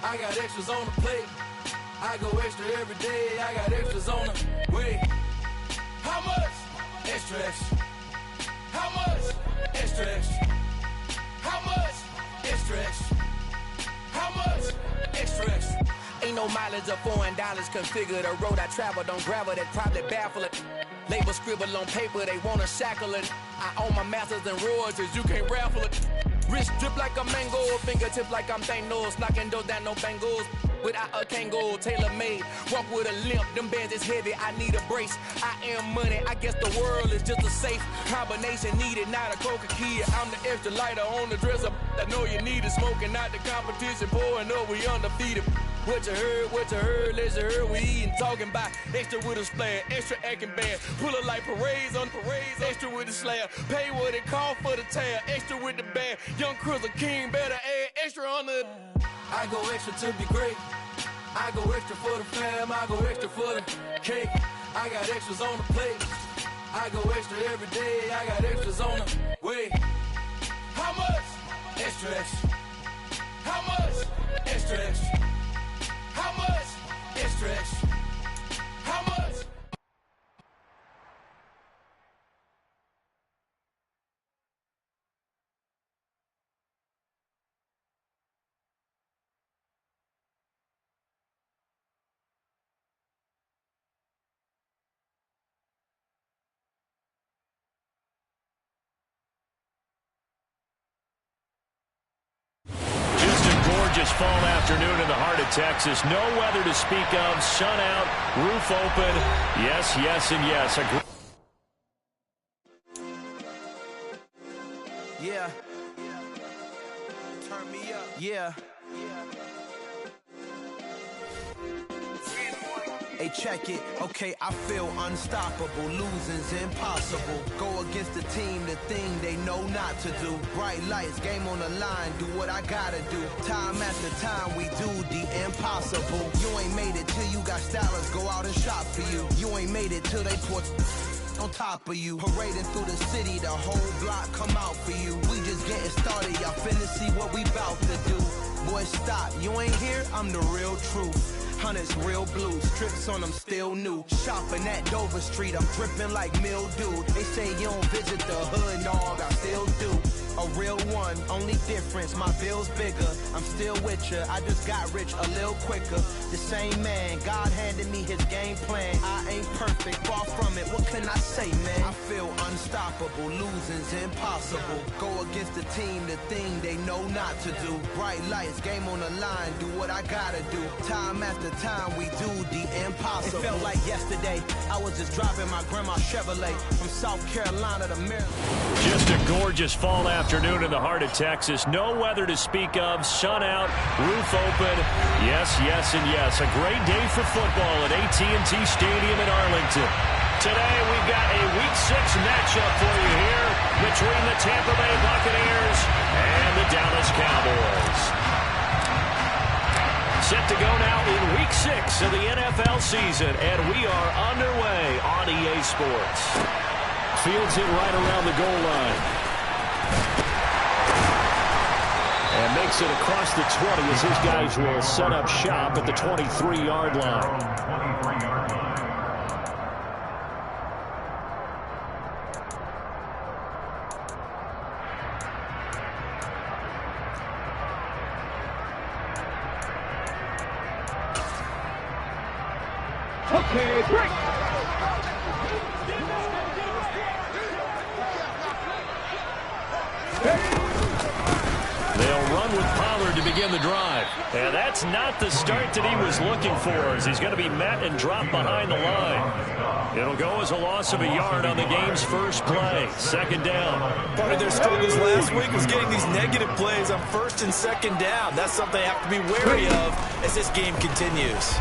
I got extras on the plate. I go extra every day. I got extras on the way. How much? Extra, extra. How much? Extra, extra. How much? Extra, extra. How much? Extra, extra. Ain't no mileage of $4 configure the road I travel. Don't gravel that probably baffle it. Label scribble on paper, they wanna shackle it. I own my masters and royalties, you can't raffle it. Wrist drip like a mango, fingertip like I'm Thanos. Knocking doors down, no bangles. Without a Kango, tailor-made. Walk with a limp, them bands is heavy, I need a brace. I am money, I guess the world is just a safe combination needed, not a coca key. I'm the extra lighter on the dresser. I know you need it, smoking out the competition, pouring up, we undefeated. What you heard, let's you heard, we eatin', talking about extra with a splash, extra acting bad. Pull it like parades on parades, extra with the slab. Pay what it cost for the tab, extra with the bag. Young Cruiser King, better add extra on the. I go extra to be great. I go extra for the fam, I go extra for the cake. I got extras on the plate. I go extra every day, I got extras on the way. How much? Extra, extra. How much? Extra, extra. How much? Extra, extra. How much? Gorgeous fall afternoon in the heart of Texas. No weather to speak of. Sun out, roof open. Yes, yes, and yes. Yeah. Turn me up. Yeah. Hey, check it. Okay, I feel unstoppable. Losing's impossible. Go against the team, the thing they know not to do. Bright lights, game on the line. Do what I gotta do. Time after time, we do the impossible. You ain't made it till you got stylers go out and shop for you. You ain't made it till they put on top of you. Parading through the city, the whole block come out for you. We just getting started, y'all finna see what we bout to do. Boy, stop, you ain't here, I'm the real truth. Hunters, real blue, strips on them still new. Shopping at Dover Street, I'm dripping like mildew. They say you don't visit the hood, dog, I still do. A real one, only difference, my bill's bigger. I'm still with ya, I just got rich a little quicker. The same man, God handed me his game plan. I ain't perfect, far from it, what can I say, man? I feel unstoppable, losing's impossible. Go against the team, the thing they know not to do. Bright lights, game on the line, do what I gotta do. Time after time, we do the impossible. It felt like yesterday, I was just driving my grandma's Chevrolet from South Carolina to Maryland. Just a gorgeous fall afternoon in the heart of Texas. No weather to speak of. Sun out, roof open. Yes, yes, and yes. A great day for football at AT&T Stadium in Arlington. Today, we've got a Week 6 matchup for you here between the Tampa Bay Buccaneers and the Dallas Cowboys. Set to go now in Week 6 of the NFL season, and we are underway on EA Sports. Fields it right around the goal line. And makes it across the 20 as his guys will set up shop at the 23-yard line. Okay, break. They'll run with Pollard to begin the drive. And that's not the start that he was looking for, as he's going to be met and dropped behind the line. It'll go as a loss of a yard on the game's first play. Second down. Part of their struggles last week was getting these negative plays on first and second down. That's something they have to be wary of as this game continues.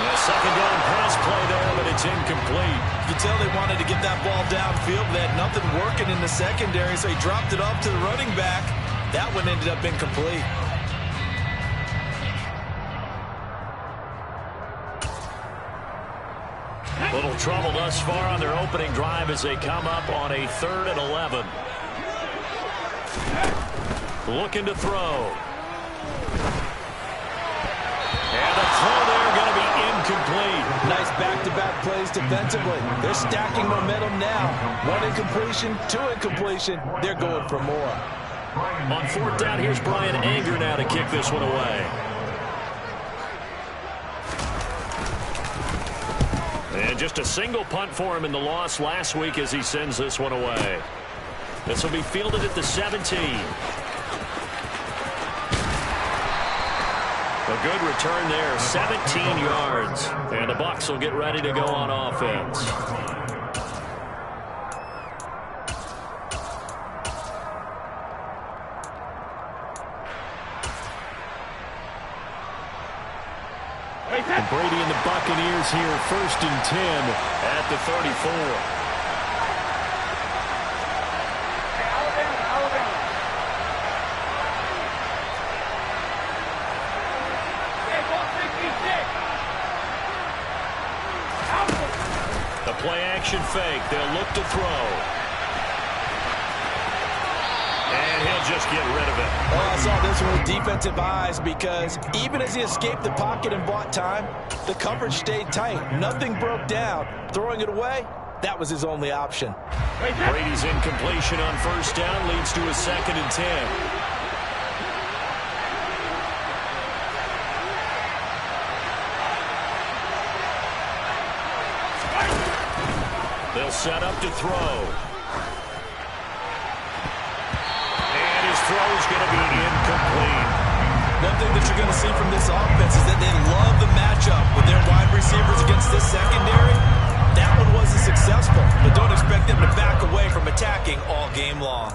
A second down pass play there, but it's incomplete. You can tell they wanted to get that ball downfield. They had nothing working in the secondary, so he dropped it off to the running back. That one ended up incomplete. Little trouble thus far on their opening drive as they come up on a 3rd and 11. Looking to throw. And the throw there going to be incomplete. Nice back-to-back plays defensively. They're stacking momentum now. 1 incompletion, 2 incompletion. They're going for more. On 4th down, here's Brian Anger now to kick this one away. And just a single punt for him in the loss last week as he sends this one away. This will be fielded at the 17. A good return there, 17 yards. And the Bucs will get ready to go on offense. And Brady and the Buccaneers here, 1st and 10 at the 34. Play-action fake. They'll look to throw. And he'll just get rid of it. Oh, I saw this one with defensive eyes because even as he escaped the pocket and bought time, the coverage stayed tight. Nothing broke down. Throwing it away, that was his only option. Brady's incompletion on 1st down leads to a 2nd and 10. They'll set up to throw. And his throw's going to be incomplete. One thing that you're going to see from this offense is that they love the matchup with their wide receivers against this secondary. That one wasn't successful, but don't expect them to back away from attacking all game long.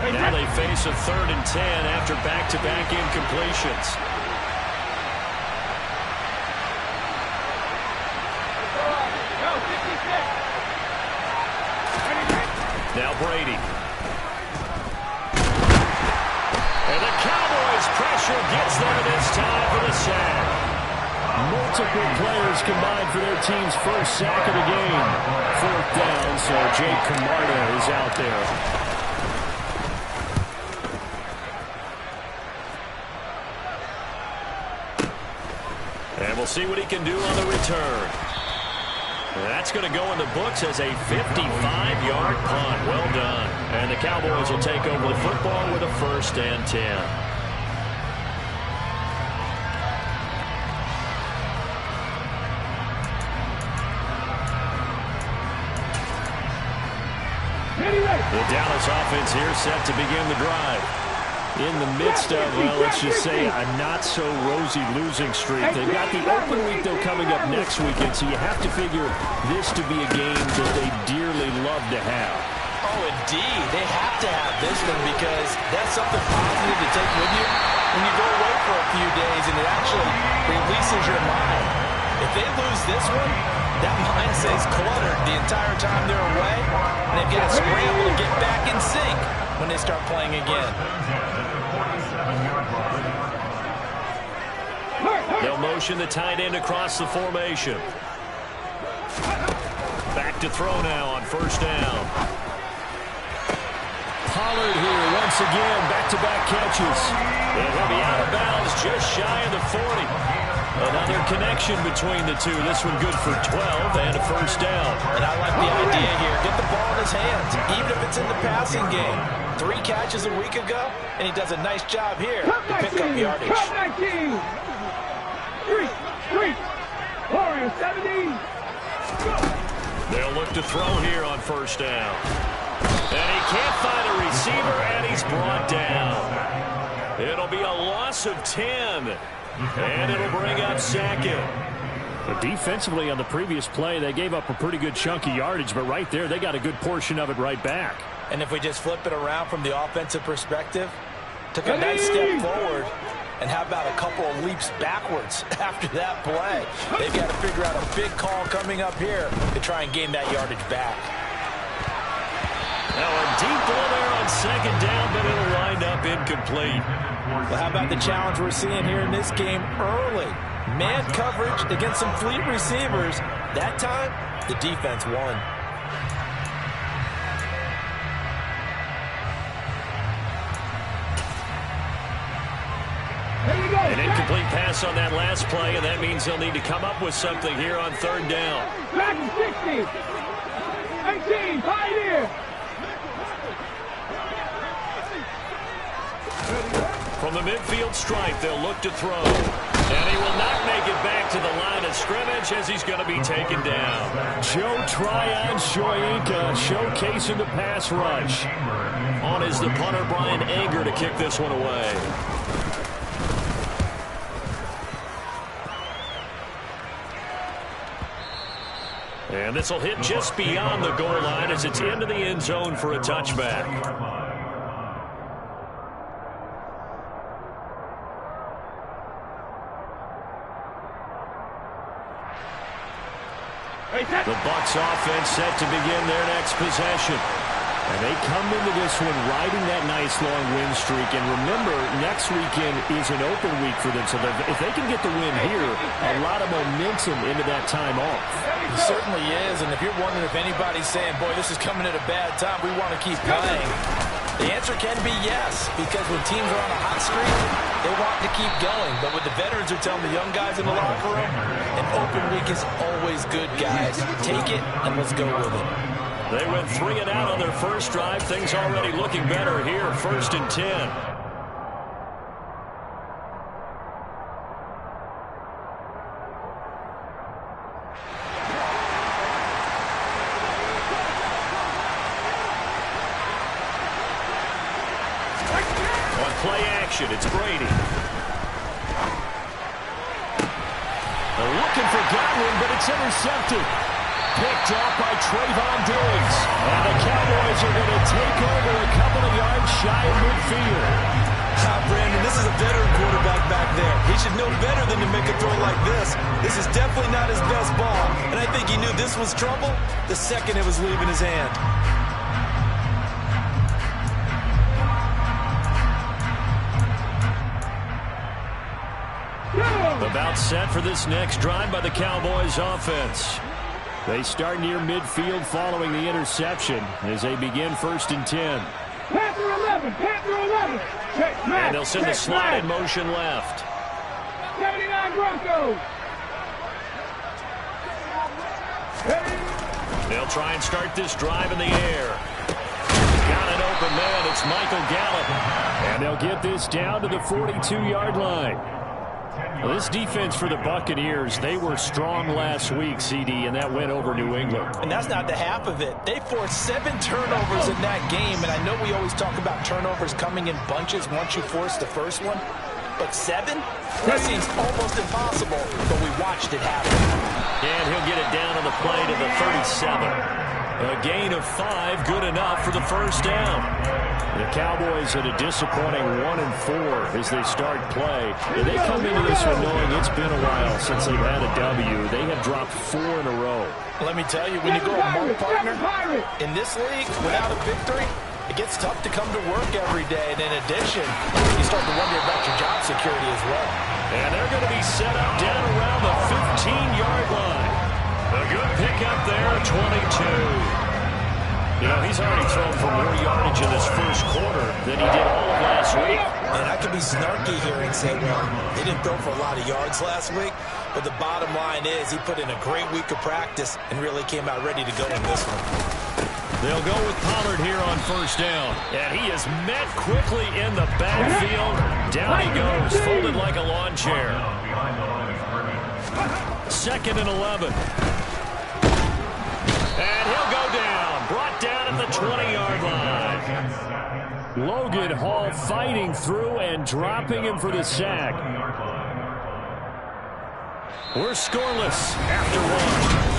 Now they face a 3rd and 10 after back-to-back incompletions. Now Brady. And the Cowboys pressure gets there this time for the sack. Multiple players combined for their team's first sack of the game. 4th down, so Jake Camarda is out there. And we'll see what he can do on the return. That's going to go in the books as a 55-yard punt. Well done. And the Cowboys will take over the football with a 1st and 10. The Dallas offense here set to begin the drive. In the midst of, well, let's just say, a not-so-rosy losing streak. They've got the open week, though, coming up next weekend, so you have to figure this to be a game that they dearly love to have. Oh, indeed. They have to have this one because that's something positive to take with you when you go away for a few days, and it actually releases your mind. If they lose this one, that mind stays cluttered the entire time they're away, and they've got to scramble to get back in sync when they start playing again. They'll motion the tight end across the formation. Back to throw now on 1st down. Pollard here once again, back-to-back catches. It will be out of bounds just shy of the 40. Another connection between the two. This one good for 12 and a 1st down. And I like the idea here. Get the ball in his hands, even if it's in the passing game. 3 catches a week ago, and he does a nice job here to pick up yardage. Top 19. 3. Warrior 70. They'll look to throw here on 1st down. And he can't find a receiver, and he's brought down. It'll be a loss of 10. And it'll bring up 2nd. But defensively on the previous play, they gave up a pretty good chunk of yardage, but right there, they got a good portion of it right back. And if we just flip it around from the offensive perspective, took a nice step forward, and how about a couple of leaps backwards after that play? They've got to figure out a big call coming up here to try and gain that yardage back. Now a deep ball there on second down, but it'll wind up incomplete. Well, how about the challenge we're seeing here in this game early? Man coverage against some fleet receivers. That time, the defense won. An incomplete pass on that last play, and that means they'll need to come up with something here on third down. Back to 60. 18, pioneer. From the midfield stripe, they'll look to throw. And he will not make it back to the line of scrimmage as he's going to be taken down. Joe Tryon-Shoyinka showcasing the pass rush. On is the punter, Brian Anger, to kick this one away. And this will hit just beyond the goal line as it's into the end zone for a touchback. The Bucs offense set to begin their next possession. And they come into this one riding that nice long win streak. And remember, next weekend is an open week for them. So if they can get the win here, a lot of momentum into that time off. It certainly is. And if you're wondering if anybody's saying, boy, this is coming at a bad time, we want to keep playing, the answer can be yes. Because when teams are on a hot streak, they want to keep going. But what the veterans are telling the young guys in the locker room, an open week is always good, guys. Take it and let's go with it. They went 3 and out on their first drive. Things already looking better here. 1st and 10. On play action, it's Brady. They're looking for Godwin, but it's intercepted. Picked off by Trayvon Diggs. And the Cowboys are going to take over a couple of yards shy of midfield. Brandon, this is a veteran quarterback back there. He should know better than to make a throw like this. This is definitely not his best ball. And I think he knew this was trouble the second it was leaving his hand. About set for this next drive by the Cowboys offense. They start near midfield following the interception as they begin 1st and 10. Panther 11, Panther 11. Check back. And they'll send the slot in motion left. 79 Broncos. They'll try and start this drive in the air. Got an open man. It's Michael Gallup. And they'll get this down to the 42-yard line. Well, this defense for the Buccaneers, they were strong last week, CD, and that went over New England. And that's not the half of it. They forced 7 turnovers in that game, and I know we always talk about turnovers coming in bunches once you force the first one, but 7? That seems almost impossible, but we watched it happen. And he'll get it down on the play to the 37. A gain of 5, good enough for the first down. The Cowboys at a disappointing 1-4 as they start play. And they come into this one knowing it's been a while since they've had a W. They have dropped 4 in a row. Let me tell you, when you go a mark partner in this league without a victory, it gets tough to come to work every day. And in addition, you start to wonder about your job security as well. And they're going to be set up down around the 15-yard line. A good pickup there, 22. You know, he's already thrown for more yardage in this first quarter than he did all of last week. And I could be snarky here and say, well, he didn't throw for a lot of yards last week, but the bottom line is he put in a great week of practice and really came out ready to go in this one. They'll go with Pollard here on 1st down. And he is met quickly in the backfield. Down he goes, folded like a lawn chair. 2nd and 11. And he'll go down. Brought down at the 20-yard line. Logan Hall fighting through and dropping him for the sack. We're scoreless after 1.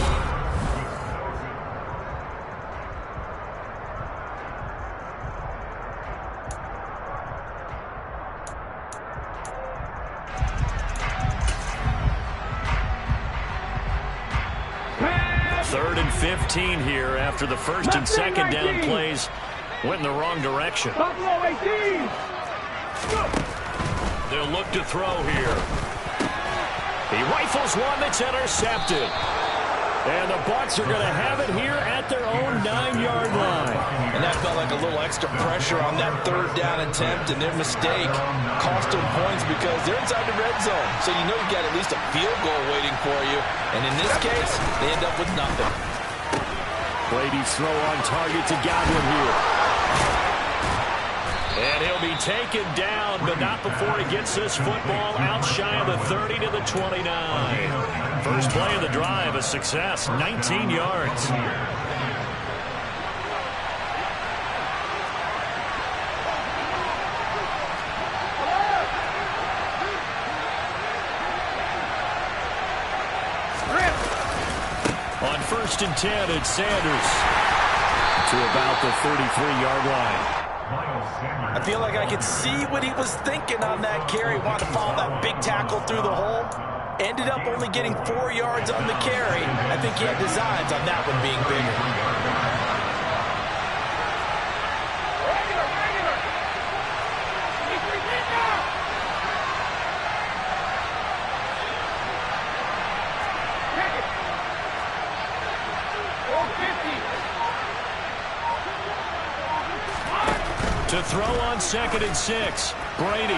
Third and 15 here after the 1st and 2nd down plays Went in the wrong direction. Buffalo 18. They'll look to throw here. He rifles one that's intercepted. And the Bucs are going to have it here at their own 9-yard line. And that felt like a little extra pressure on that third down attempt, and their mistake cost them points because they're inside the red zone. So you know you've got at least a field goal waiting for you. And in this case, they end up with nothing. Brady's throw on target to Godwin here. And he'll be taken down, but not before he gets this football out shy of the 30 to the 29. First play of the drive, a success, 19 yards. On 1st and 10, it's Sanders to about the 33-yard line. I feel like I could see what he was thinking on that carry. Wanted to follow that big tackle through the hole. Ended up only getting 4 yards on the carry. I think he had designs on that one being bigger. To throw on 2nd and 6. Brady.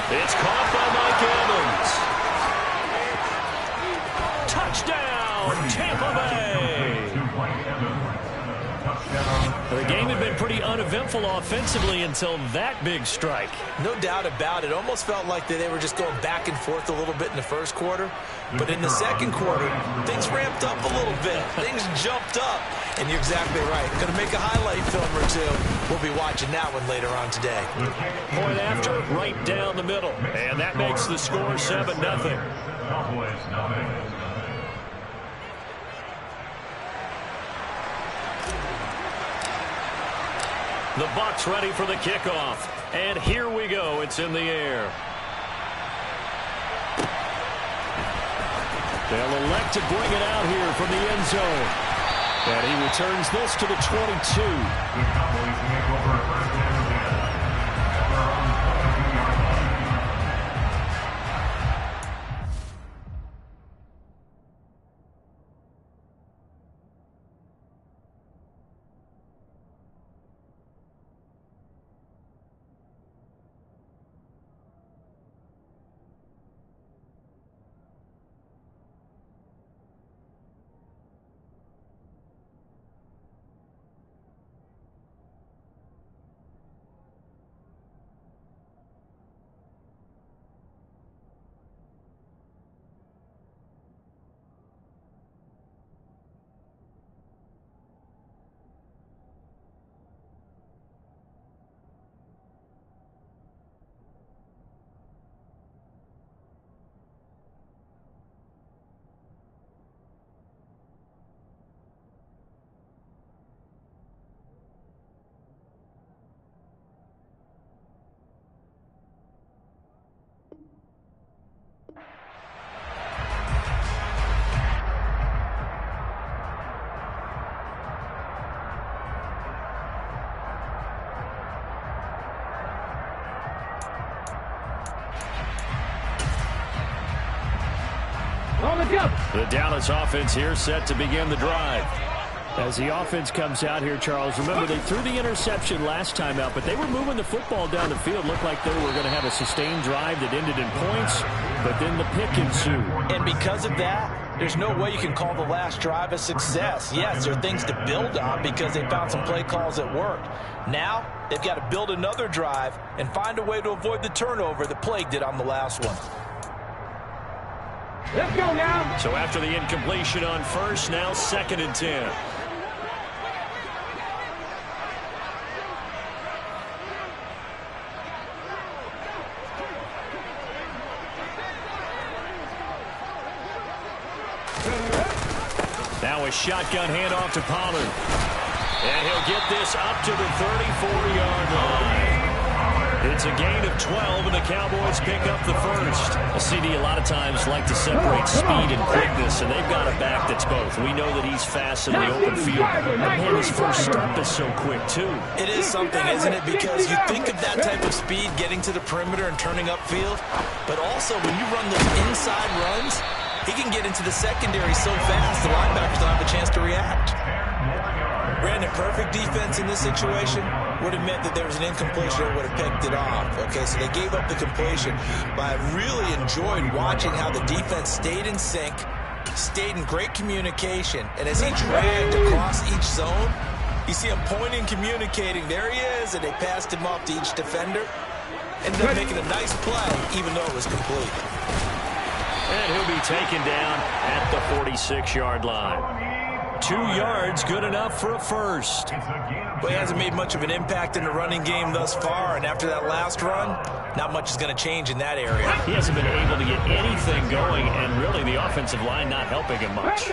It's caught by Mike Evans. Touchdown, Tampa Bay. The game had been pretty uneventful offensively until that big strike. No doubt about it. Almost felt like they were just going back and forth a little bit in the first quarter. But in the second quarter, things ramped up a little bit. Things jumped up. And you're exactly right. Going to make a highlight film or two. We'll be watching that one later on today. Point after, right down the middle. And that makes the score 7-0. The Bucs ready for the kickoff. And here we go. It's in the air. They'll elect to bring it out here from the end zone. And he returns this to the 22. The Dallas offense here set to begin the drive. As the offense comes out here, Charles, remember they threw the interception last time out, but they were moving the football down the field. Looked like they were going to have a sustained drive that ended in points, but then the pick ensued. And because of that, there's no way you can call the last drive a success. Yes, there are things to build on because they found some play calls that worked. Now, they've got to build another drive and find a way to avoid the turnover that plagued it on the last one. Let's go now. So after the incompletion on first, now 2nd and 10. Now a shotgun handoff to Pollard. And he'll get this up to the 34-yard line. It's a gain of 12, and the Cowboys pick up the first. A CD a lot of times like to separate speed and quickness, and they've got a back that's both. We know that he's fast in the open field. And his first step is so quick, too. It is something, isn't it? Because you think of that type of speed getting to the perimeter and turning upfield, but also when you run those inside runs, he can get into the secondary so fast the linebackers don't have a chance to react. Brandon, perfect defense in this situation would have meant that there was an incompletion or would have picked it off. Okay, so they gave up the completion. But I really enjoyed watching how the defense stayed in sync, stayed in great communication, and as he dragged across each zone, you see him pointing, communicating. There he is, and they passed him off to each defender. Ended up making a nice play, even though it was complete. And he'll be taken down at the 46-yard line. 2 yards, good enough for a first. Well, he hasn't made much of an impact in the running game thus far, and after that last run, not much is going to change in that area. He hasn't been able to get anything going, and really the offensive line not helping him much.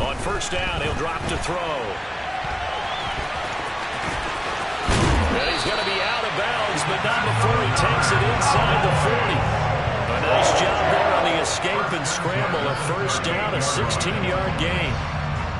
On first down, he'll drop to throw. And he's going to be out of bounds, but not before he takes it inside the 40. A nice job there on the escape and scramble. A first down, a 16-yard gain.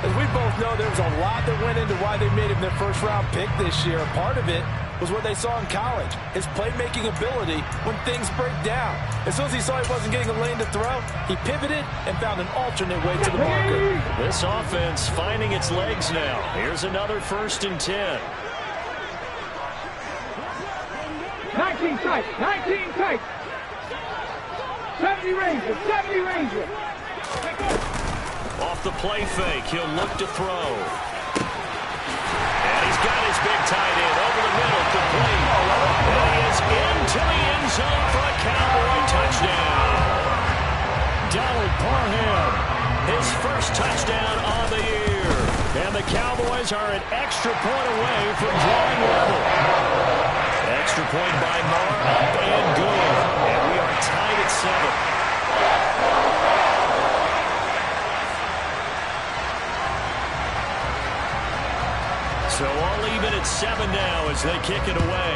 As we both know, there was a lot that went into why they made him their first-round pick this year. Part of it was what they saw in college, his playmaking ability when things break down. As soon as he saw he wasn't getting a lane to throw, he pivoted and found an alternate way to the marker. This offense finding its legs now. Here's another 1st and 10. 19 tight, 19 tight. 70 Ranger, 70 Ranger. Off the play fake, he'll look to throw. And he's got his big tight end over the middle, complete. And he is into the end zone for a Cowboy touchdown. Donald Parham, his first touchdown on the year. And the Cowboys are an extra point away from drawing level. Extra point by Moore, up and good. And we are tied at 7. So all even at 7 now as they kick it away.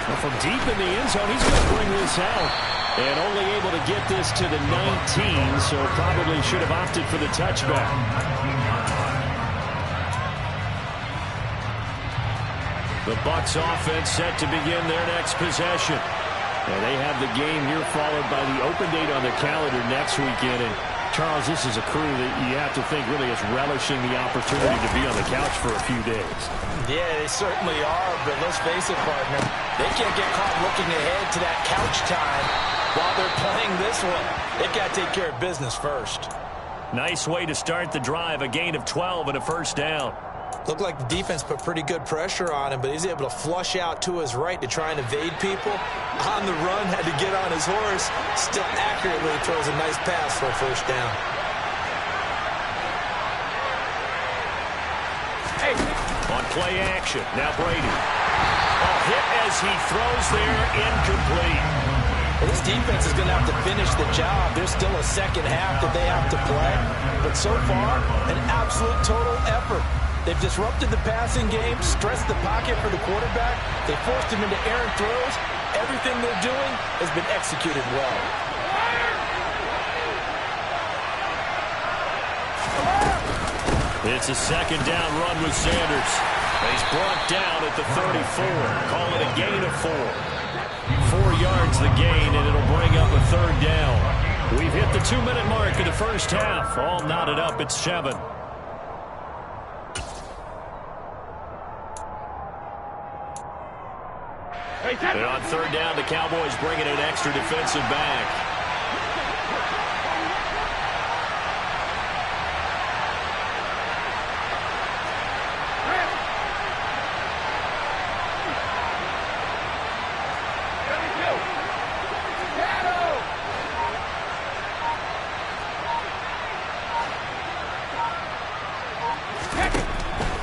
Well, from deep in the end zone, he's going to bring this out. And only able to get this to the 19, so probably should have opted for the touchback. The Bucs offense set to begin their next possession. And they have the game here followed by the open date on the calendar next weekend. And Charles, this is a crew that you have to think really is relishing the opportunity to be on the couch for a few days. Yeah, they certainly are, but let's face it, partner. They can't get caught looking ahead to that couch time while they're playing this one. They got to take care of business first. Nice way to start the drive, a gain of 12 and a first down. Looked like the defense put pretty good pressure on him, but he's able to flush out to his right to try and evade people. On the run, had to get on his horse. Still accurately throws a nice pass for a first down. Hey. On play action, now Brady. A hit as he throws there, incomplete. Well, this defense is going to have to finish the job. There's still a second half that they have to play. But so far, an absolute total effort. They've disrupted the passing game, stressed the pocket for the quarterback. They forced him into errant throws. Everything they're doing has been executed well. It's a second down run with Sanders. He's brought down at the 34. Call it a gain of 4. 4 yards the gain, and it'll bring up a third down. We've hit the 2-minute mark of the first half. All knotted up at 7. And on third down, the Cowboys bringing an extra defensive back.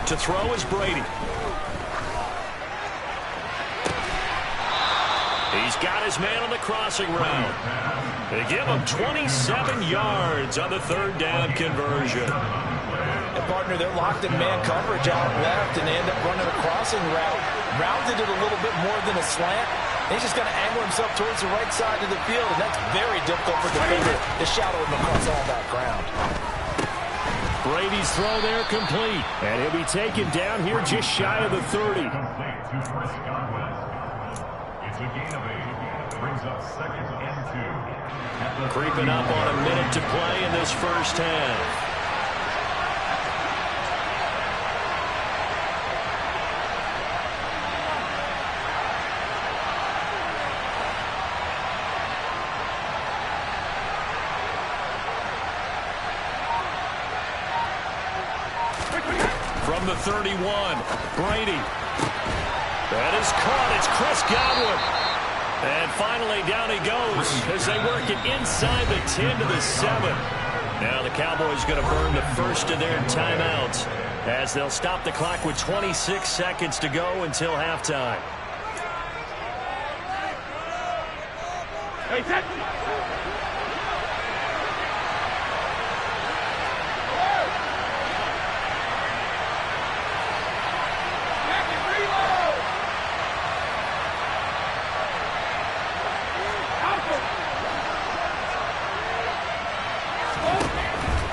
To throw is Brady. He's got his man on the crossing route. They give him 27 yards on the third down conversion. And partner, they're locked in man coverage out left, and they end up running a crossing route. Rounded it a little bit more than a slant. He's just going to angle himself towards the right side of the field, and that's very difficult for the defender to shadow him across all that ground. Brady's throw there complete, and he'll be taken down here just shy of the 30. It's a gain of 8. Brings up 2nd and 2. Creeping up on a minute to play in this first half. From the 31, Brady. That is caught. It's Chris Godwin. And finally, down he goes as they work it inside the 10 to the 7. Now the Cowboys going to burn the first of their timeouts as they'll stop the clock with 26 seconds to go until halftime. Hey,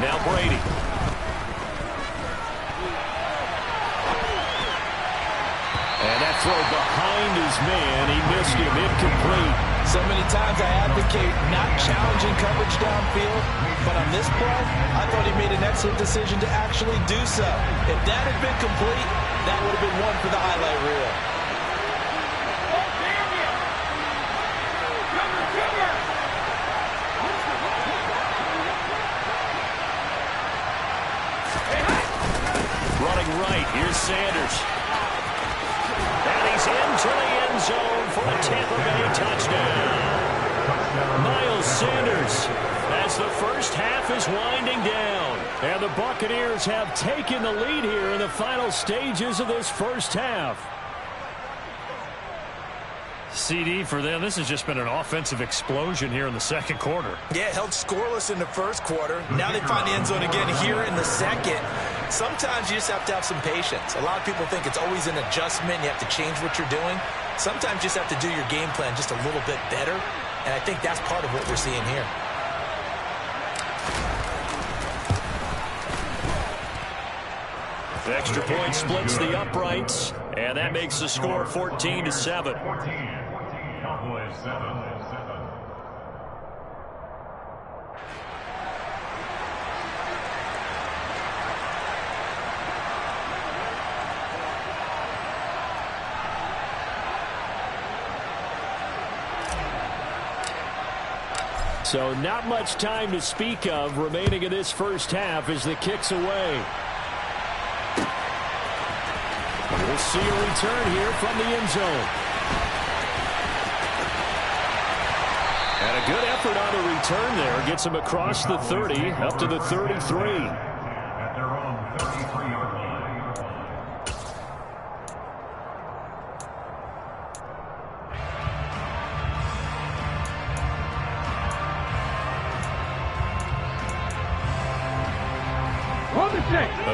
Now Brady. And that throw behind his man. He missed him. Incomplete. So many times I advocate not challenging coverage downfield, but on this play, I thought he made an excellent decision to actually do so. If that had been complete, that would have been one for the highlight reel. Running right, here's Sanders. And he's into the end zone for a Tampa Bay touchdown. Miles Sanders as the first half is winding down. And the Buccaneers have taken the lead here in the final stages of this first half. CD, for them, this has just been an offensive explosion here in the second quarter. Yeah, held scoreless in the first quarter. Now they find the end zone again here in the second. Sometimes you just have to have some patience. A lot of people think it's always an adjustment. You have to change what you're doing. Sometimes you just have to do your game plan just a little bit better. And I think that's part of what we're seeing here. The extra point splits the uprights, and that makes the score 14-7. Cowboys 7. So not much time to speak of remaining in this first half as the kick's away. We'll see a return here from the end zone. And a good effort on the return there. Gets him across the 30 up to the 33. At their own 33-yard line.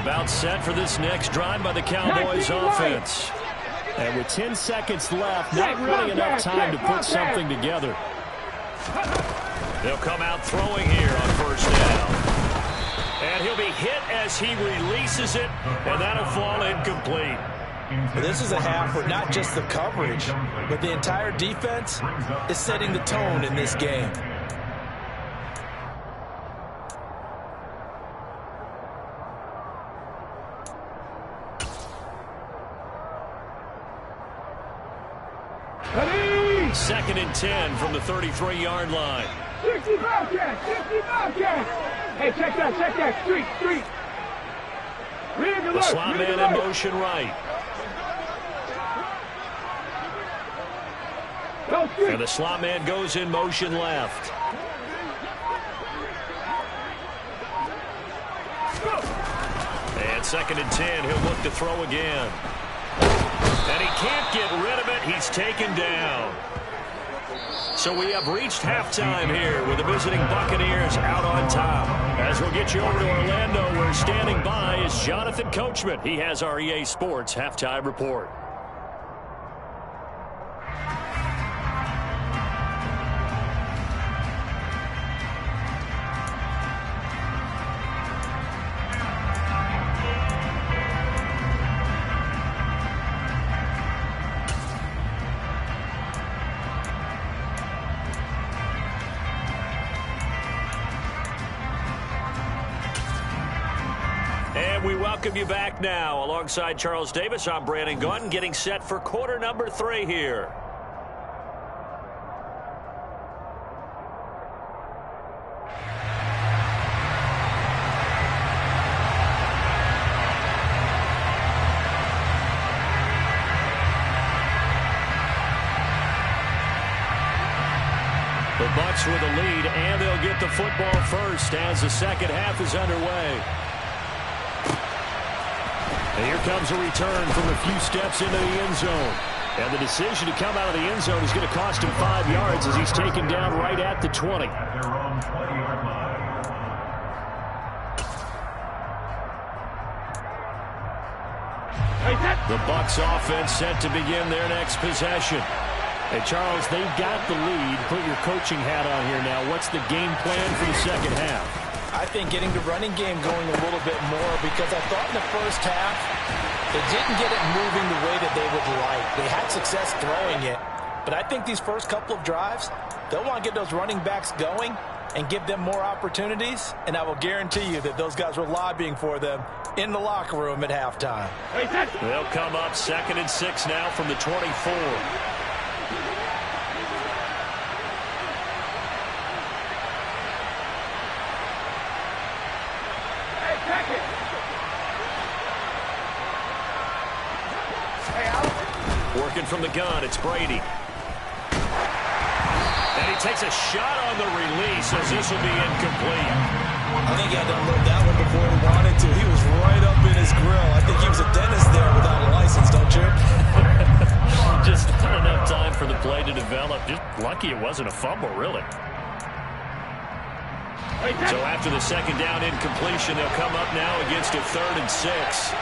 About set for this next drive by the Cowboys offense. And with 10 seconds left, not really enough time to put something together. They'll come out throwing here on first down. And he'll be hit as he releases it, and that'll fall incomplete. This is a half where not just the coverage, but the entire defense is setting the tone in this game. Second and 10 from the 33-yard line. 60 Bobcats, 60 Bobcats. Hey, check that, street. The slot man in motion right. And the slot man goes in motion left. And second and 10, he'll look to throw again. And he can't get rid of it. He's taken down. So we have reached halftime here with the visiting Buccaneers out on top. As we'll get you over to Orlando, where standing by is Jonathan Coachman. He has our EA Sports halftime report. We welcome you back now. Alongside Charles Davis, I'm Brandon Gunn, getting set for quarter number 3 here. The Bucs with the lead, and they'll get the football first as the second half is underway. And here comes a return from a few steps into the end zone. And the decision to come out of the end zone is going to cost him 5 yards as he's taken down right at the 20. At their own 20-yard line. The Bucs offense set to begin their next possession. Hey, Charles, they've got the lead. Put your coaching hat on here now. What's the game plan for the second half? I think getting the running game going a little bit more, because I thought in the first half they didn't get it moving the way that they would like. They had success throwing it, but I think these first couple of drives, they'll want to get those running backs going and give them more opportunities, and I will guarantee you that those guys were lobbying for them in the locker room at halftime. They'll come up 2nd and 6 now from the 24. Working from the gun, it's Brady. And he takes a shot on the release as this will be incomplete. I think he had to unload that one before he wanted to. He was right up in his grill. I think he was a dentist there without a license, don't you? Just not enough time for the play to develop. Just lucky it wasn't a fumble, really. So after the second down incompletion, they'll come up now against a 3rd and 6.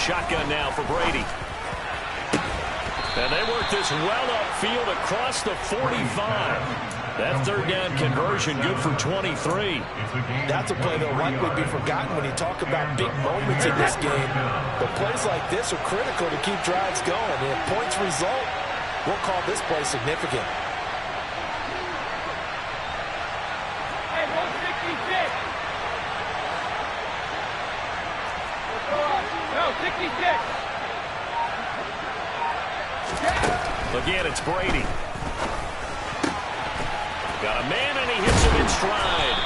Shotgun now for Brady. And they work this well upfield across the 45. That 3rd down conversion good for 23. That's a play that will likely be forgotten when you talk about big moments in this game. But plays like this are critical to keep drives going. And if points result, we'll call this play significant. Hey, 166. No, 66. Again, it's Brady. Got a man, and he hits him in stride.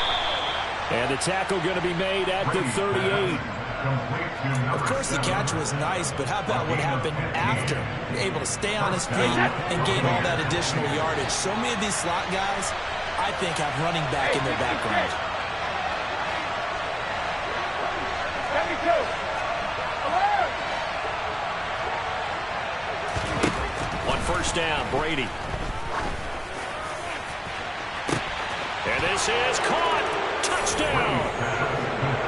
And the tackle going to be made at the 38. Of course, the catch was nice, but how about what happened after? Able to stay on his feet and gain all that additional yardage. So many of these slot guys, I think, have running back in their background. 72. On first down, Brady. And this is caught. Touchdown.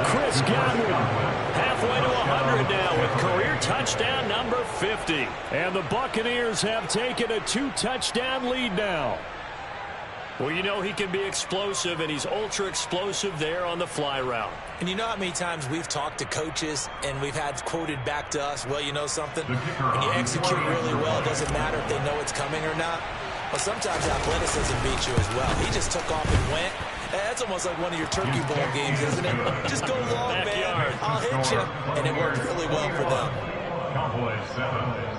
Chris Godwin halfway to 100 now with career touchdown number 50. And the Buccaneers have taken a 2-touchdown lead now. Well, you know he can be explosive, and he's ultra-explosive there on the fly route. And you know how many times we've talked to coaches and we've had quoted back to us, well, you know something? When you execute really well, it doesn't matter if they know it's coming or not. Well, sometimes athleticism beats you as well. He just took off and went. That's almost like one of your turkey bowl games, isn't it? Just go long, man. I'll hit you. And it worked really well for them. Cowboys 7.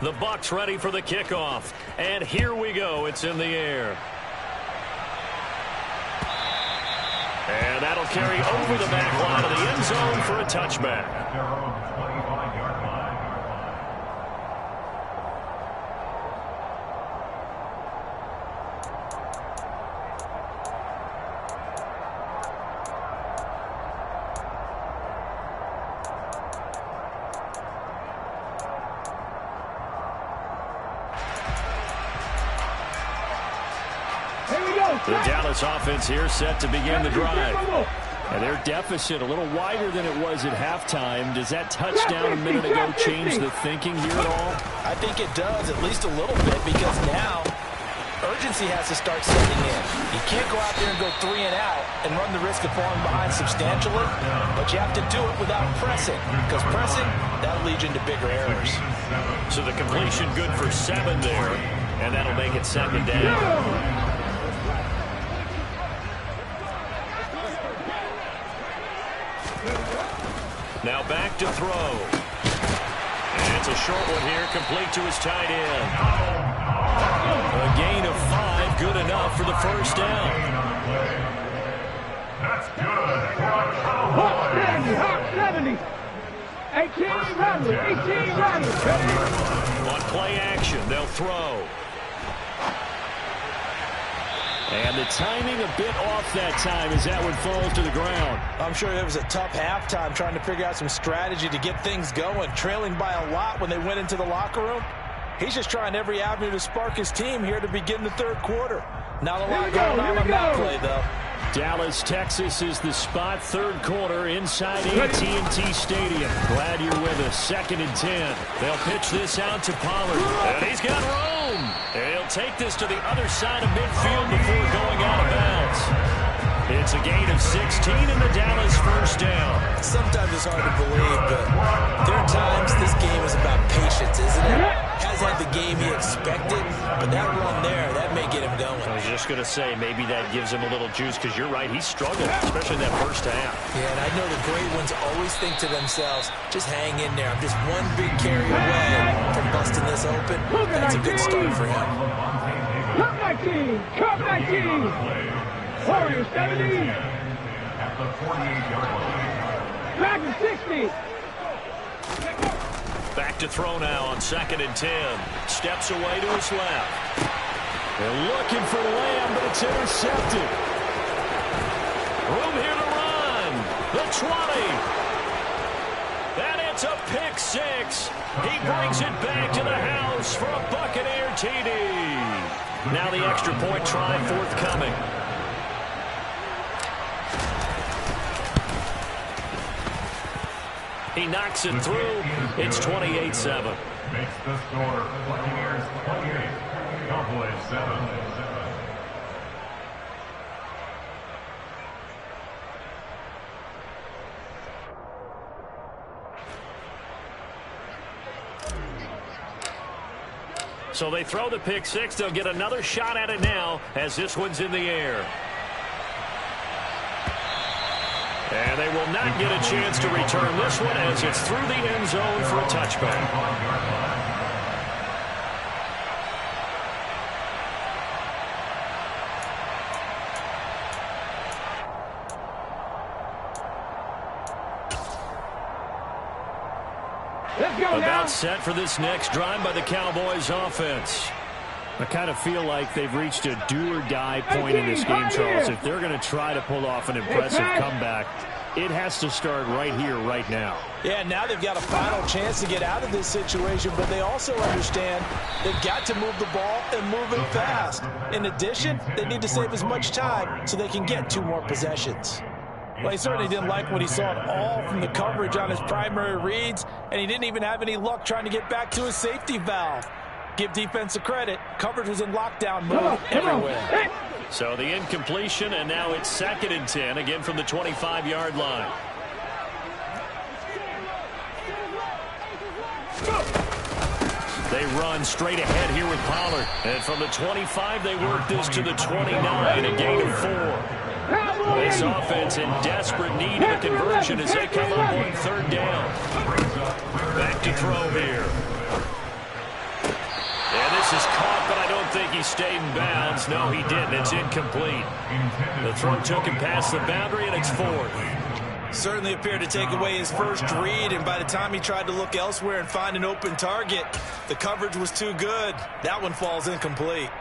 The Bucs ready for the kickoff. And here we go. It's in the air. And that'll carry over the back line of the end zone for a touchback. At their own 25-yard line. The Dallas offense here set to begin the drive. And their deficit a little wider than it was at halftime. Does that touchdown a minute ago change the thinking here at all? I think it does, at least a little bit, because now urgency has to start setting in. You can't go out there and go 3 and out and run the risk of falling behind substantially, but you have to do it without pressing, because pressing, that'll lead you into bigger errors. So the completion good for 7 there, and that'll make it 2nd down. Now back to throw. And it's a short one here, complete to his tight end. A gain of 5, good enough for the first down. That's good. Hawk 70, Hawk 70. 18 runners, 18 runners. On play action, they'll throw. And the timing a bit off that time as that one falls to the ground. I'm sure it was a tough halftime trying to figure out some strategy to get things going, trailing by a lot when they went into the locker room. He's just trying every avenue to spark his team here to begin the 3rd quarter. Not a lot going on that play, though. Dallas, Texas is the spot, 3rd quarter inside AT&T Stadium. Glad you're with us. 2nd and 10. They'll pitch this out to Pollard. And he's got room. And he'll take this to the other side of midfield before going out of bounds. It's a gain of 16 in the Dallas first down. Sometimes it's hard to believe, but there are times this game is about patience, isn't it? Hasn't had the game he expected, but that run there, that may get him going. I was just going to say, maybe that gives him a little juice, because you're right, he's struggled, especially in that first half. Yeah, and I know the great ones always think to themselves, just hang in there. I'm just one big carry away from busting this open. That's a good start for him. Come 19, come 19. Warriors 70. At the 48-yard line. Back to 60. Back to throw now on 2nd and 10. Steps away to his left. They're looking for Lamb, but it's intercepted. Room here to run. The 20. And it's a pick 6. He brings it back to the house for a Buccaneer TD. Now the extra point try forthcoming. He knocks it through. It's 28-7. Makes the score Buccaneers 28, Cowboys 7. So they throw the pick 6. They'll get another shot at it now as this one's in the air. And they will not get a chance to return this one as it's through the end zone for a touchback. Let's go now. About set for this next drive by the Cowboys offense. I kind of feel like they've reached a do-or-die point in this game, Charles. If they're going to try to pull off an impressive comeback, it has to start right here, right now. Yeah, now they've got a final chance to get out of this situation, but they also understand they've got to move the ball and move it fast. In addition, they need to save as much time so they can get 2 more possessions. Well, he certainly didn't like what he saw at all from the coverage on his primary reads, and he didn't even have any luck trying to get back to his safety valve. Give defense a credit. Coverage was in lockdown mode everywhere. So the incompletion, and now it's 2nd and 10, again from the 25-yard line. They run straight ahead here with Pollard. And from the 25, they work this to the 29, a gain of 4. This offense in desperate need of a conversion as they come up on 3rd down. Back to throw here. This is caught, but I don't think he stayed in bounds. No, he didn't. It's incomplete. The throw took him past the boundary, and it's 4th. Certainly appeared to take away his first read, and by the time he tried to look elsewhere and find an open target, the coverage was too good. That one falls incomplete.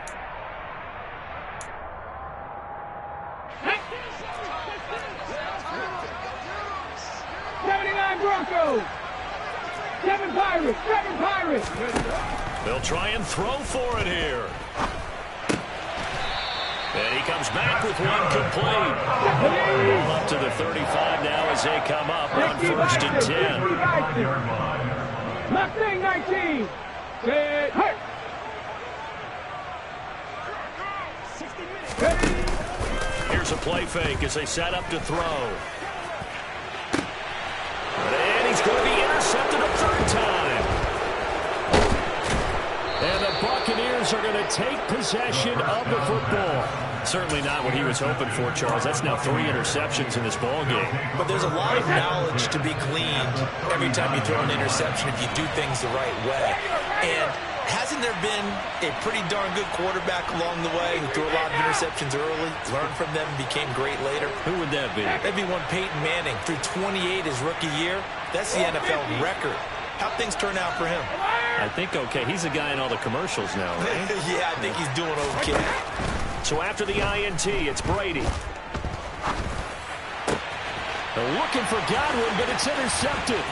Broncos! 7 Pirates! 7 Pirates! They'll try and throw for it here. And he comes back with one complete. Ball up to the 35 now as they come up on 1st and 10. Mustang 19. Set. Hurt. Here's a play fake as they set up to throw. And he's going to be intercepted a 3rd time. And the Buccaneers are going to take possession of the football. Certainly not what he was hoping for, Charles. That's now 3 interceptions in this ball game. But there's a lot of knowledge to be gleaned every time you throw an interception if you do things the right way. And hasn't there been a pretty darn good quarterback along the way who threw a lot of interceptions early, learned from them, and became great later? Who would that be? That'd be one Peyton Manning. Threw 28 his rookie year. That's the NFL record. How'd things turn out for him? I think okay. He's a guy in all the commercials now, right? Yeah, I think he's doing okay. So after the INT, it's Brady. They're looking for Godwin, but it's intercepted.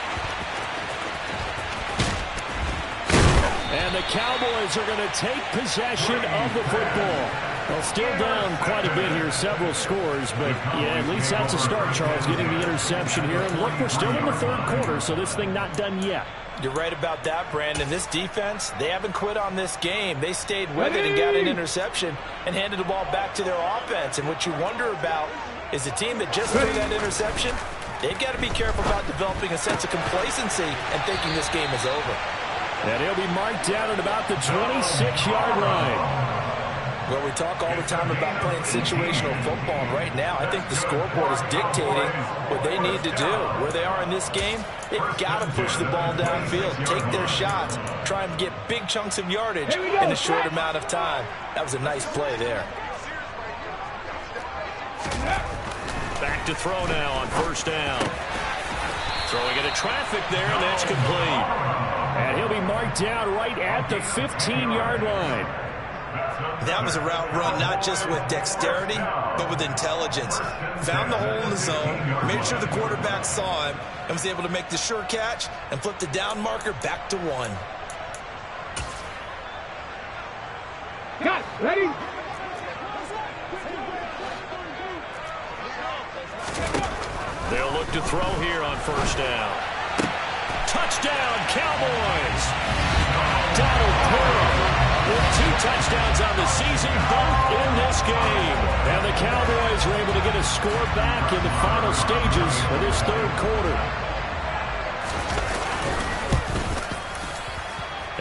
And the Cowboys are going to take possession of the football. Well, still down quite a bit here, several scores, but yeah, at least that's a start, Charles, getting the interception here. And look, we're still in the 3rd quarter, so this thing not done yet. You're right about that, Brandon. This defense, they haven't quit on this game. They stayed with it and got an interception and handed the ball back to their offense. And what you wonder about is the team that just threw that interception, they've got to be careful about developing a sense of complacency and thinking this game is over. And he'll be marked down at about the 26-yard line. Well, we talk all the time about playing situational football, and right now I think the scoreboard is dictating what they need to do. Where they are in this game, they've got to push the ball downfield, take their shots, try and get big chunks of yardage in a short amount of time. That was a nice play there. Back to throw now on 1st down. Throwing into traffic there, and that's complete. And he'll be marked down right at the 15-yard line. That was a route run not just with dexterity, but with intelligence. Found the hole in the zone, made sure the quarterback saw him, and was able to make the sure catch and flip the down marker back to 1. Got it. Ready? They'll look to throw here on 1st down. Touchdown, Cowboys! Donald Pearl with 2 touchdowns on the season, both in this game. And the Cowboys were able to get a score back in the final stages of this 3rd quarter.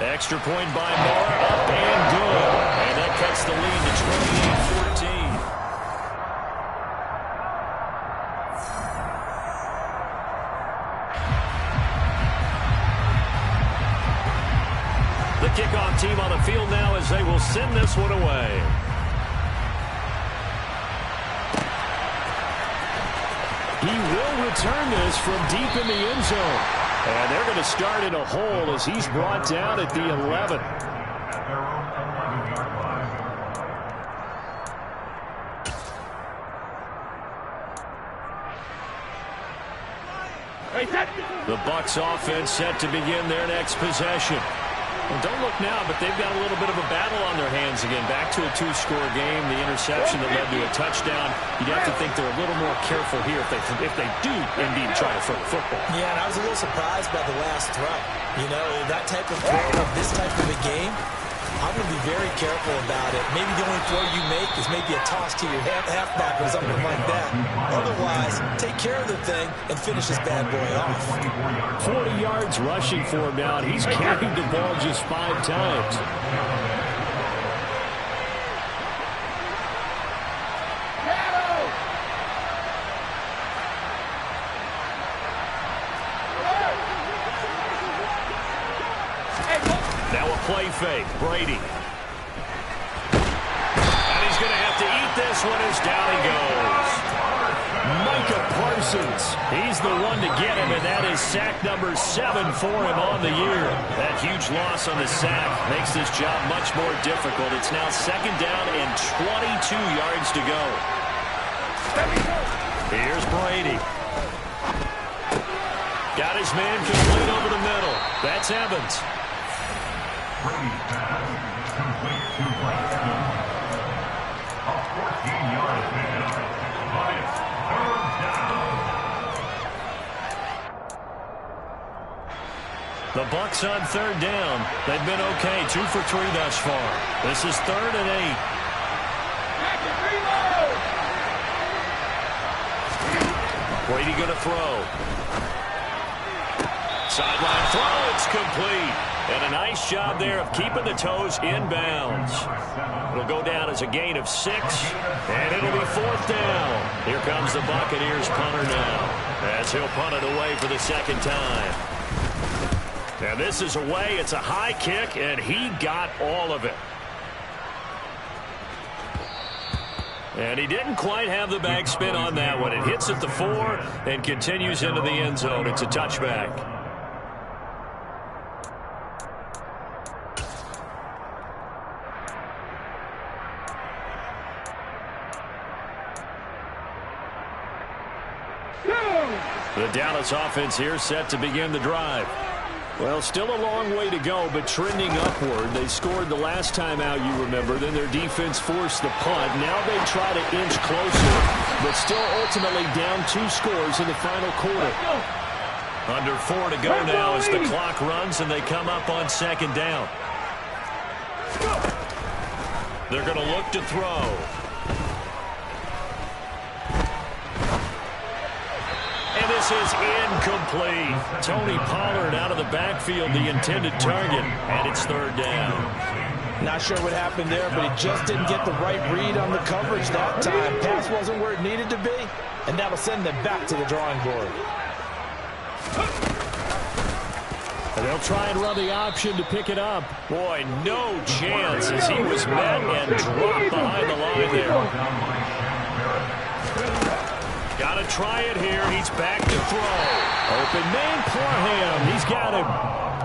Extra point by Moore, up and good. And that cuts the lead to 28-14. The kickoff team on the field now as they will send this one away. He will return this from deep in the end zone. And they're going to start in a hole as he's brought down at the 11. The Bucs offense set to begin their next possession. Well, don't look now, but they've got a little bit of a battle on their hands again. Back to a 2-score game. The interception that led to a touchdown. You'd have to think they're a little more careful here if they do indeed try to throw the football. Yeah, and I was a little surprised by the last throw. You know, that type of throw, this type of a game, I'm going to be very careful about it. Maybe the only throw you make is maybe a toss to your halfback or something like that. Otherwise, take care of the thing and finish this bad boy off. 40 yards rushing for him now, and he's carried the ball just 5 times. Now a play fake. Brady one is down he goes. Micah Parsons. He's the one to get him, and that is sack number 7 for him on the year. That huge loss on the sack makes this job much more difficult. It's now 2nd down and 22 yards to go. Here's Brady. Got his man complete over the middle. That's Evans. Brady's pass complete to Braxton. A 14-yard pickup, but it's 3rd down. The Bucs on 3rd down. They've been okay, 2 for 3 thus far. This is 3rd and 8. Brady going to throw. Sideline throw, it's complete. And a nice job there of keeping the toes in bounds. It'll go down as a gain of 6, and it'll be 4th down. Here comes the Buccaneers punter now, as he'll punt it away for the 2nd time. And this is away. It's a high kick, and he got all of it. And he didn't quite have the bag spin on that one. It hits at the 4 and continues into the end zone. It's a touchback. The Dallas offense here set to begin the drive. Well, still a long way to go, but trending upward. They scored the last time out, you remember. Then their defense forced the punt. Now they try to inch closer, but still ultimately down 2 scores in the final quarter. Under 4 to go now as the clock runs, and they come up on 2nd down. They're going to look to throw. And this is incomplete. Tony Pollard out of the backfield, the intended target, and it's 3rd down. Not sure what happened there, but he just didn't get the right read on the coverage that time. Pass wasn't where it needed to be, and that'll send them back to the drawing board. And they'll try and run the option to pick it up. Boy, no chance as he was met and dropped behind the line there. Got to try it here. He's back to throw. Open man for him. He's got him.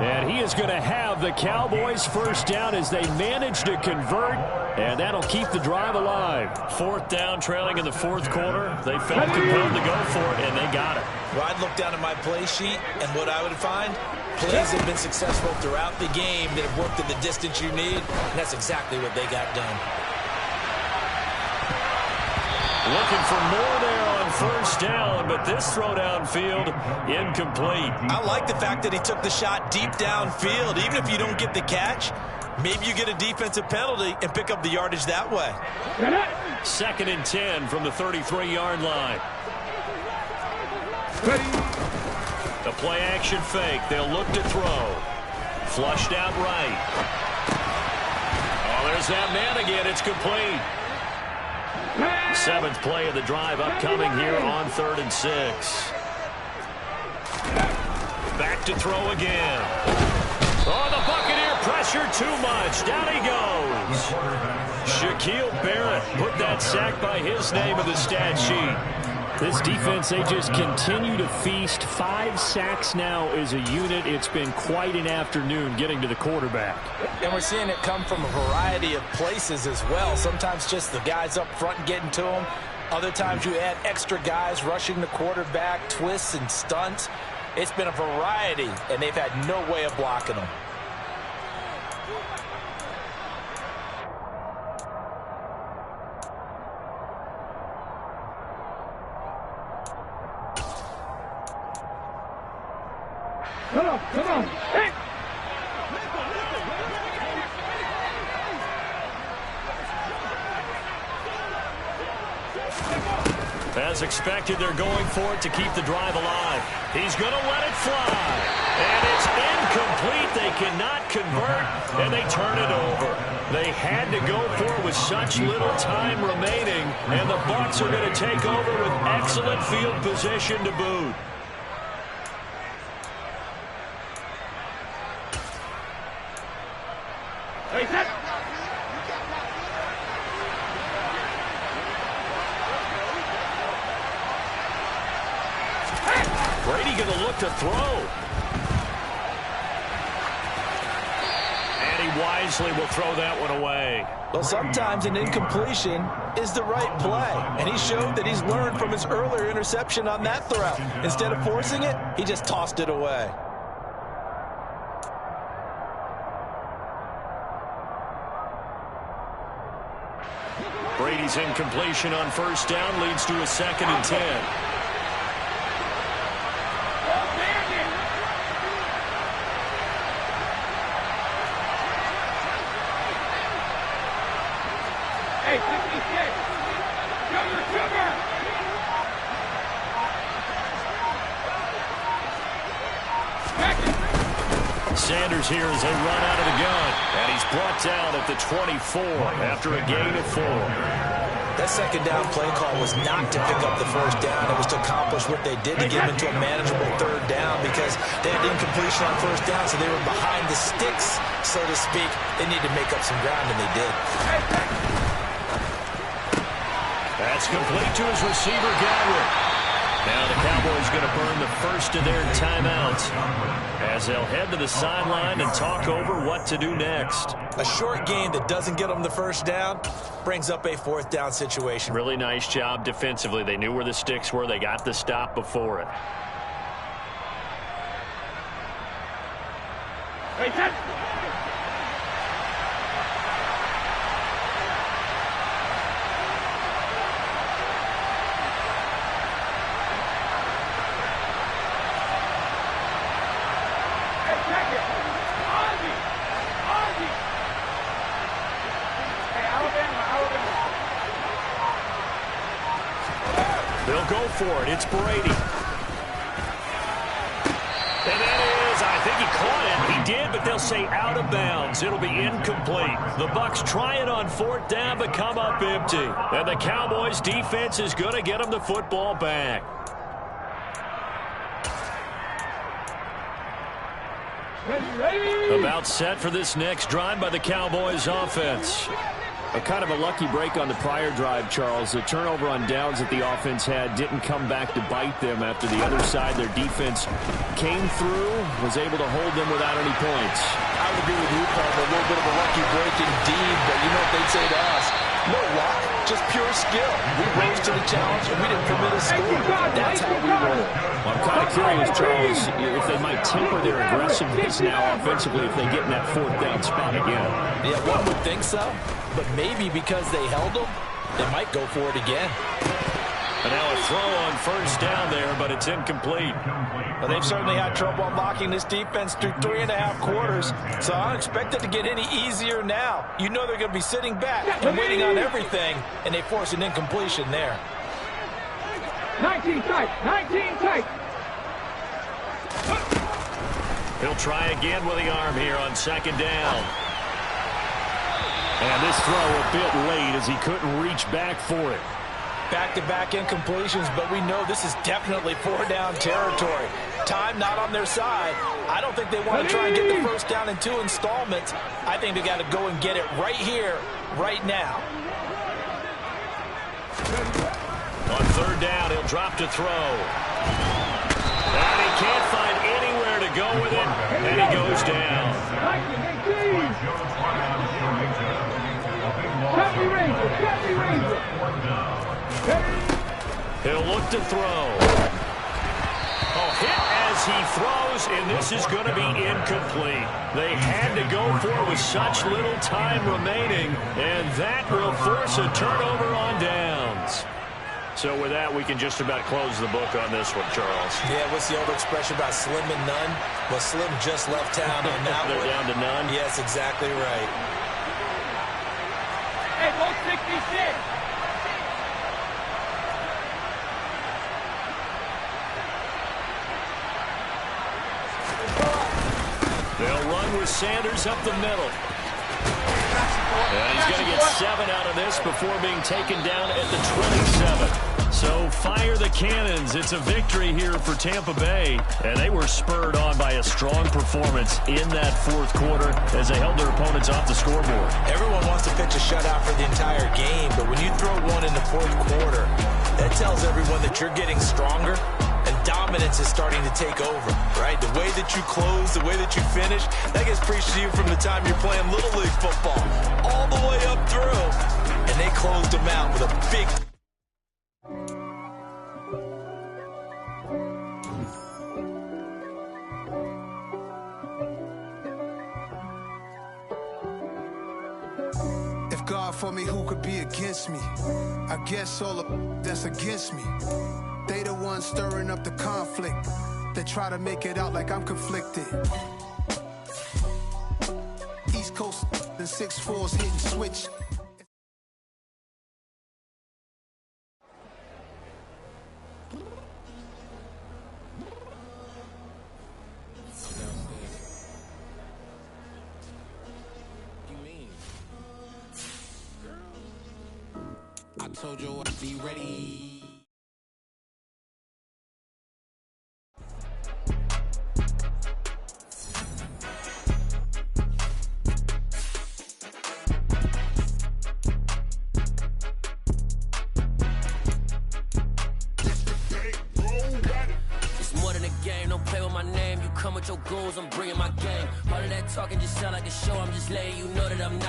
And he is going to have the Cowboys 1st down as they manage to convert. And that'll keep the drive alive. 4th down, trailing in the 4th quarter. They felt compelled to go for it, and they got it. Well, I'd look down at my play sheet, and what I would find, plays have been successful throughout the game that have worked at the distance you need, and that's exactly what they got done. Looking for more there on 1st down, but this throw downfield incomplete. I like the fact that he took the shot deep downfield. Even if you don't get the catch, maybe you get a defensive penalty and pick up the yardage that way. 2nd and 10 from the 33-yard line. The play action fake. They'll look to throw. Flushed out right. Oh, there's that man again. It's complete. 7th play of the drive upcoming here on 3rd and 6. Back to throw again. Oh, the Buccaneer pressure too much. Down he goes. Shaquille Barrett put that sack by his name in the stat sheet. This defense, they just continue to feast. 5 sacks now as a unit. It's been quite an afternoon getting to the quarterback. And we're seeing it come from a variety of places as well. Sometimes just the guys up front getting to them. Other times you add extra guys rushing the quarterback, twists and stunts. It's been a variety, and they've had no way of blocking them. Come on, come on. Hey! As expected, they're going for it to keep the drive alive. He's going to let it fly. And it's incomplete. They cannot convert, and they turn it over. They had to go for it with such little time remaining, and the Bucs are going to take over with excellent field position to boot. Brady going to look to throw. And he wisely will throw that one away. Well, sometimes an incompletion is the right play, and he showed that he's learned from his earlier interception on that throw. Instead of forcing it, he just tossed it away. Brady's incompletion on first down leads to a 2nd and 10. Hey, 56. Sugar. Sanders here as they run out of the gun. And he's brought down at the 24 after a gain of 4. That second down play call was not to pick up the first down. It was to accomplish what they did to get them into a manageable third down because they had incompletion on first down, so they were behind the sticks, so to speak. They needed to make up some ground, and they did. That's complete to his receiver, Godwin. Now the Cowboys going to burn the first of their timeouts as they'll head to the sideline and talk over what to do next. A short game that doesn't get them the first down brings up a 4th down situation. Really nice job defensively. They knew where the sticks were. They got the stop before it. Hey, Ted. They'll go for it. It's Brady. And that is, I think he caught it. He did, but they'll say out of bounds. It'll be incomplete. The Bucs try it on 4th down, but come up empty. And the Cowboys defense is going to get them the football back. About set for this next drive by the Cowboys offense. A kind of a lucky break on the prior drive, Charles. The turnover on downs that the offense had didn't come back to bite them after the other side. Their defense came through, was able to hold them without any points. I would agree with you, Paul. A little bit of a lucky break indeed, but you know what they'd say to us? No luck, just pure skill. We rose to the challenge, and we didn't permit a score. That's how we roll. Well, I'm kind of curious, Charles, if they might temper their aggressiveness now offensively if they get in that 4th down spot again. Yeah, one would think so. But maybe because they held them, they might go for it again. And now a throw on first down there, but it's incomplete. Well, they've certainly had trouble unlocking this defense through 3.5 quarters, so I don't expect it to get any easier now. You know they're going to be sitting back and waiting on everything, and they force an incompletion there. 19 tight. 19 tight. He'll try again with the arm here on 2nd down. And this throw a bit late as he couldn't reach back for it. Back-to-back incompletions, but we know this is definitely 4-down territory. Time not on their side. I don't think they want to try and get the first down in 2 installments. I think they got to go and get it right here, right now. On 3rd down, he'll drop to throw. And he can't find anywhere to go with it, and he goes down. He'll look to throw. Oh, hit as he throws, and this is going to be incomplete. They had to go for it with such little time remaining, and that will force a turnover on downs. So with that, we can just about close the book on this one, Charles. Yeah, what's the old expression about slim and none? Well, Slim just left town on that one. They're down to none? Yes, exactly right. Hey, go 66. They'll run with Sanders up the middle. And he's going to get 7 out of this before being taken down at the 27. So fire the cannons. It's a victory here for Tampa Bay. And they were spurred on by a strong performance in that 4th quarter as they held their opponents off the scoreboard. Everyone wants to pitch a shutout for the entire game, but when you throw one in the 4th quarter, that tells everyone that you're getting stronger and dominance is starting to take over, right? The way that you close, the way that you finish, that gets preached to you from the time you're playing Little League football all the way up through. And they closed them out with a big... If God for me, who could be against me? I guess all the that's against me. They the ones stirring up the conflict. They try to make it out like I'm conflicted. East Coast and 6'4s hitting switch. I told you I'd be ready. It's more than a game, don't play with my name. You come with your goons, I'm bringing my game. All of that talking just sound like a show, I'm just letting you know that I'm not